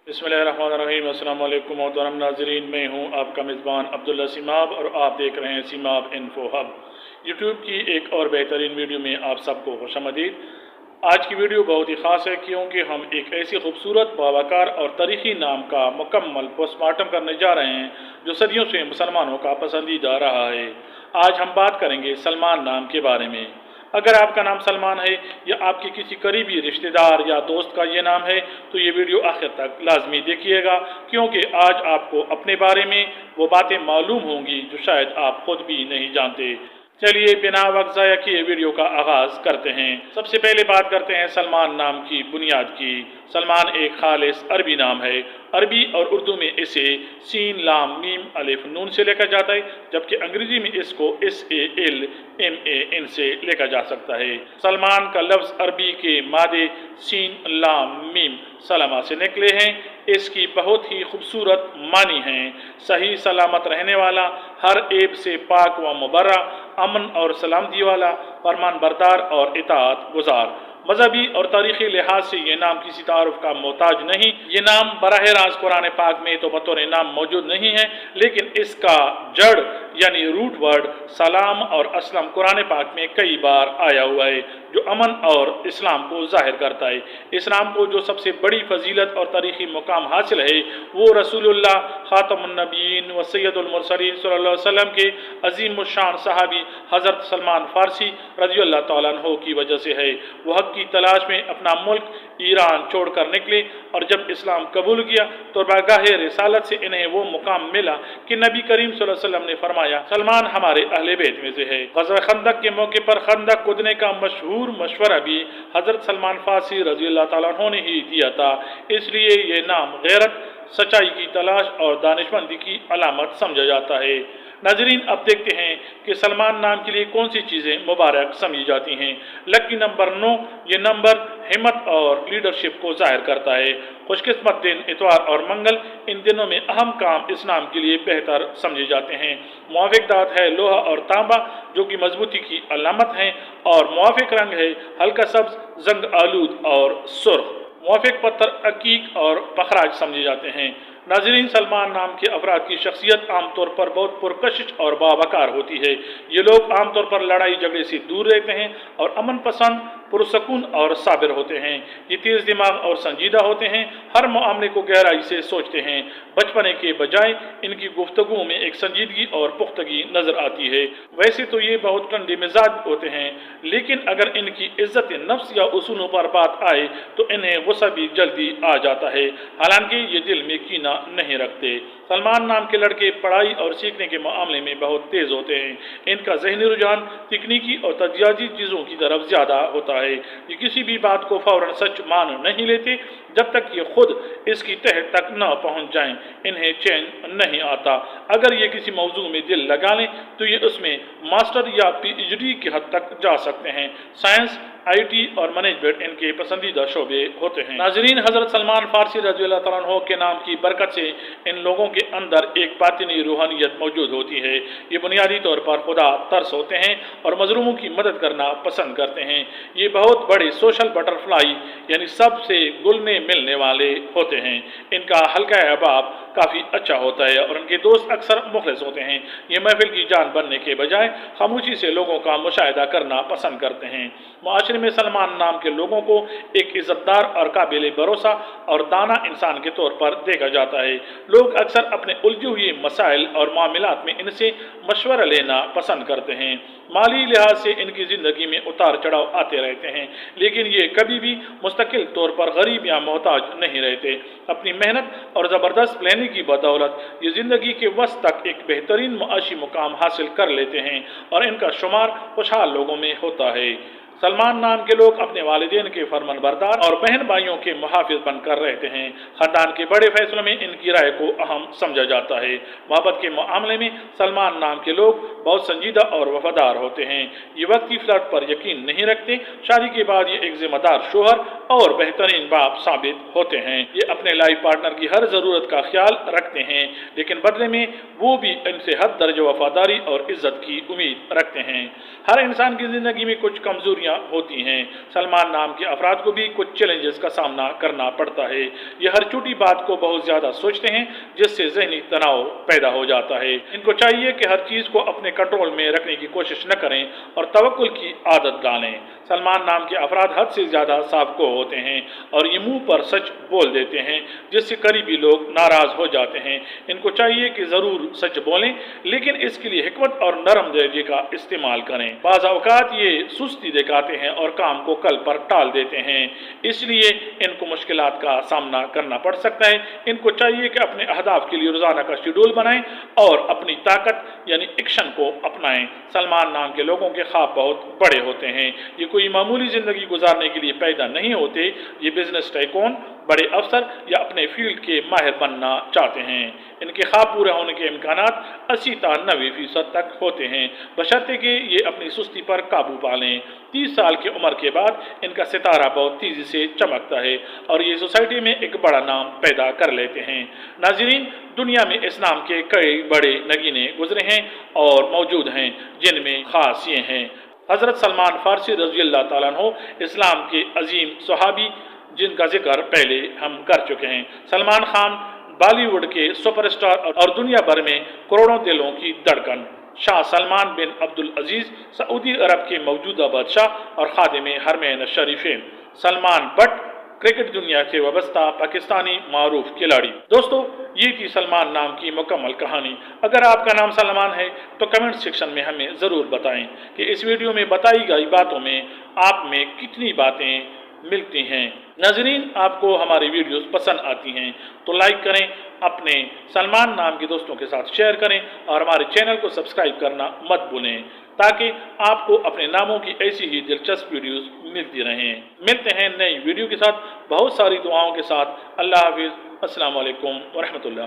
बिस्मिल्लाहिर्रहमानिर्रहीम। अस्सलाम वालेकुम मोहतरम नाज़रीन, मैं हूँ आपका मेज़बान अब्दुल्ला सीमाब और आप देख रहे हैं सीमाब इन्फो हब। यूट्यूब की एक और बेहतरीन वीडियो में आप सबको खुशामदीद। आज की वीडियो बहुत ही ख़ास है क्योंकि हम एक ऐसी खूबसूरत बावकार और तारीख़ी नाम का मुकम्मल पोस्टमार्टम करने जा रहे हैं जो सदियों से मुसलमानों का पसंदीदा रहा है। आज हम बात करेंगे सलमान नाम के बारे में। अगर आपका नाम सलमान है या आपके किसी करीबी रिश्तेदार या दोस्त का ये नाम है तो ये वीडियो आखिर तक लाजमी देखिएगा क्योंकि आज आपको अपने बारे में वो बातें मालूम होंगी जो शायद आप खुद भी नहीं जानते। चलिए बिना वक्त ज़ाया किए वीडियो का आगाज़ करते हैं। सबसे पहले बात करते हैं सलमान नाम की बुनियाद की। सलमान एक खालिस अरबी नाम है। अरबी और उर्दू में इसे सीन लाम मीम अलिफ नून से लेकर जाता है, जबकि अंग्रेजी में इसको SALMAN से लेकर जा सकता है। सलमान का लफ्ज़ अरबी के मादे सीन लाम मीम सलामा से निकले हैं। इसकी बहुत ही खूबसूरत मानी हैं। सही सलामत रहने वाला, हर ऐब से पाक व मुबर्रा, अमन और सलामती वाला, फरमान बरदार और इताअत गुजार। मजहबी और तारीखी लिहाज से ये नाम किसी तारुफ का मोहताज नहीं। ये नाम बराह रास्त कुरान पाक में तो बतौर नाम मौजूद नहीं है, लेकिन इसका जड़ यानी रूट वर्ड सलाम और असलम कुरान पाक में कई बार आया हुआ है जो अमन और इस्लाम को जाहिर करता है। इस्लाम को जो सबसे बड़ी फजीलत और तारीखी मुकाम हासिल है वो रसूलुल्लाह खातमुन नबीयीन व सैयदुल मुरसलीन सल्लल्लाहु अलैहि वसल्लम के अजीम शान सहाबी हज़रत सलमान फ़ारसी रज़ियल्लाहु तआला अन्हु की वजह से है। वो हक़ की तलाश में अपना मुल्क ईरान छोड़कर निकले और जब इस्लाम कबूल किया तो बागाहे रिसालत से इन्हें वो मुकाम मिला कि नबी करीम सल्लल्लाहु अलैहि वसल्लम ने फरमाया, सलमान हमारे अहले बैत में से है। ग़ज़वा खंदक के मौके पर खंदक कूदने का मशहूर मशवरा भी हज़रत सलमान फ़ारसी रज़ियल्लाहु तआला अन्हु ने ही दिया था। इसलिए ये नाम गैरत, सच्चाई की तलाश और दानिशमंदी की अलामत समझा जाता है। नाजरीन, अब देखते हैं कि सलमान नाम के लिए कौन सी चीज़ें मुबारक समझी जाती हैं। लकी नंबर 9, ये नंबर हिम्मत और लीडरशिप को जाहिर करता है। खुशकिस्मत दिन इतवार और मंगल, इन दिनों में अहम काम इस नाम के लिए बेहतर समझे जाते हैं। मुआफिक धात है लोहा और तांबा जो कि मजबूती की अलामत हैं, और मुआफिक रंग है हल्का सब्ज, जंग आलूद और सुर्ख। मुआफिक पत्थर अकीक और पखराज समझे जाते हैं। नाजरीन, सलमान नाम के अफराद की शख्सियत आमतौर पर बहुत पुरकशिश और बावकार होती है। ये लोग आमतौर पर लड़ाई झगड़े से दूर रहते हैं और अमन पसंद, पुरसकून और साबिर होते हैं। ये तेज़ दिमाग और संजीदा होते हैं, हर मामले को गहराई से सोचते हैं। बचपने के बजाय इनकी गुफ्तगू में एक संजीदगी और पुख्तगी नजर आती है। वैसे तो ये बहुत ठंडे मिजाज होते हैं, लेकिन अगर इनकी इज्जत नफ्स या उसूलों पर बात आए तो इन्हें गुस्सा भी जल्दी आ जाता है, हालांकि ये दिल में कीना नहीं रखते। सलमान नाम के लड़के पढ़ाई और सीखने के मामले में बहुत तेज होते हैं। इनका जहनी रुझान तकनीकी और तजियाजी चीज़ों की तरफ ज़्यादा होता है। ये किसी भी बात को फौरन सच मान नहीं लेते जब तक ये खुद इसकी तह तक न पहुंच जाएं। इन्हें चैन नहीं आता। अगर ये किसी मौजू में दिल लगा लें तो ये उसमें मास्टर या PhD की हद तक जा सकते हैं। साइंस, IT और मैनेजमेंट इनके पसंदीदा शोबे होते हैं। नाजरीन, हज़रत सलमान फ़ारसी रज़ियल्लाहु तआला अन्हु के नाम की बरकत से इन लोगों के अंदर एक बातिनी रूहानियत मौजूद होती है। ये बुनियादी तौर पर खुदा तरस होते हैं और मजलूमों की मदद करना पसंद करते हैं। ये बहुत बड़े सोशल बटरफ्लाई यानी सबसे घुलने मिलने वाले होते हैं। इनका हल्का अहबाब काफ़ी अच्छा होता है और उनके दोस्त अक्सर मुखलिस होते हैं। ये महफिल की जान बनने के बजाय खामोशी से लोगों का मुशाहिदा करना पसंद करते हैं। माशरे में सलमान नाम के लोगों को एक इज्जतदार और काबिल भरोसा और दाना इंसान के तौर पर देखा जाता है। लोग अक्सर अपने उलझे हुए मसाइल और मामलात में इनसे मशवरा लेना पसंद करते हैं। माली लिहाज से इनकी ज़िंदगी में उतार चढ़ाव आते रहते हैं, लेकिन ये कभी भी मुस्तकिल तौर पर गरीब या मोहताज नहीं रहते। अपनी मेहनत और ज़बरदस्त प्लानिंग की बदौलत ये ज़िंदगी के वस्त तक एक बेहतरीन मुआशी मुकाम हासिल कर लेते हैं और इनका शुमार खुशहाल लोगों में होता है। सलमान नाम के लोग अपने वालिदैन के फरमान बरदार और बहन भाइयों के मुहाफिज बनकर रहते हैं। ख़ानदान के बड़े फैसलों में इनकी राय को अहम समझा जाता है। मोहब्बत के मामले में सलमान नाम के लोग बहुत संजीदा और वफादार होते हैं। ये वक्ती फ्लर्ट पर यकीन नहीं रखते। शादी के बाद ये एक जिम्मेदार शोहर और बेहतरीन बाप साबित होते हैं। ये अपने लाइफ पार्टनर की हर ज़रूरत का ख्याल रखते हैं, लेकिन बदले में वो भी इनसे हद दर्ज वफादारी और इज्जत की उम्मीद रखते हैं। हर इंसान की ज़िंदगी में कुछ कमजोरियाँ कमजोरियां होती हैं। सलमान नाम के अफराद को भी कुछ चैलेंजेस का सामना करना पड़ता है। ये हर छोटी बात को बहुत ज़्यादा सोचते हैं, जिससे जहनी तनाव पैदा हो जाता है। इनको चाहिए कि हर चीज़ को अपने कंट्रोल में रखने की कोशिश न करें और तवक्कुल की आदत डालें। सलमान नाम के अफराद हद से ज़्यादा साबको होते हैं और ये मुंह पर सच बोल देते हैं, जिससे करीबी लोग नाराज़ हो जाते हैं। इनको चाहिए कि ज़रूर सच बोलें, लेकिन इसके लिए हिकमत और नरम लहजे का इस्तेमाल करें। बाज़ औक़ात ये सुस्ती दिखाते हैं और काम को कल पर टाल देते हैं, इसलिए इनको मुश्किलात का सामना करना पड़ सकता है। इनको चाहिए कि अपने अहदाफ के लिए रोज़ाना का शेड्यूल बनाएं और अपनी ताकत यानी एक्शन को अपनाएं। सलमान नाम के लोगों के ख्वाब बहुत बड़े होते हैं। ये कोई मामूली ज़िंदगी गुजारने के लिए पैदा नहीं होते। ये बिजनेस टाइकून, बड़े अफसर या अपने फील्ड के माहिर बनना चाहते हैं। इनके ख्वाब पूरे होने के इम्कानात 80 से 90% तक होते हैं, बशर्ते कि ये अपनी सुस्ती पर काबू पा लें। 30 साल की उम्र के बाद इनका सितारा बहुत तेज़ी से चमकता है और ये सोसाइटी में एक बड़ा नाम पैदा कर लेते हैं। नाज़रीन, दुनिया में इस नाम के कई बड़े नगीने गुजरे हैं और मौजूद हैं, जिनमें ख़ास ये हैं। हज़रत सलमान फ़ारसी रज़ी अल्लाह ताला अन्हु इस्लाम के अजीम सहाबी, जिनका जिक्र पहले हम कर चुके हैं। सलमान खान बॉलीवुड के सुपरस्टार और दुनिया भर में करोड़ों दिलों की धड़कन। शाह सलमान बिन अब्दुल अजीज़ सऊदी अरब के मौजूदा बादशाह और खादिम हरमैन शरीफेन। सलमान बट क्रिकेट दुनिया से वाबस्ता पाकिस्तानी मारूफ खिलाड़ी। दोस्तों, ये थी सलमान नाम की मुकम्मल कहानी। अगर आपका नाम सलमान है तो कमेंट सेक्शन में हमें ज़रूर बताएं कि इस वीडियो में बताई गई बातों में आप में कितनी बातें मिलती हैं। नाज़रीन, आपको हमारी वीडियोस पसंद आती हैं तो लाइक करें, अपने सलमान नाम के दोस्तों के साथ शेयर करें और हमारे चैनल को सब्सक्राइब करना मत भूलें, ताकि आपको अपने नामों की ऐसी ही दिलचस्प वीडियोस मिलती रहें। मिलते हैं नई वीडियो के साथ, बहुत सारी दुआओं के साथ। अल्लाह हाफिज़। अस्सलाम वालेकुम व रहमतुल्लाह।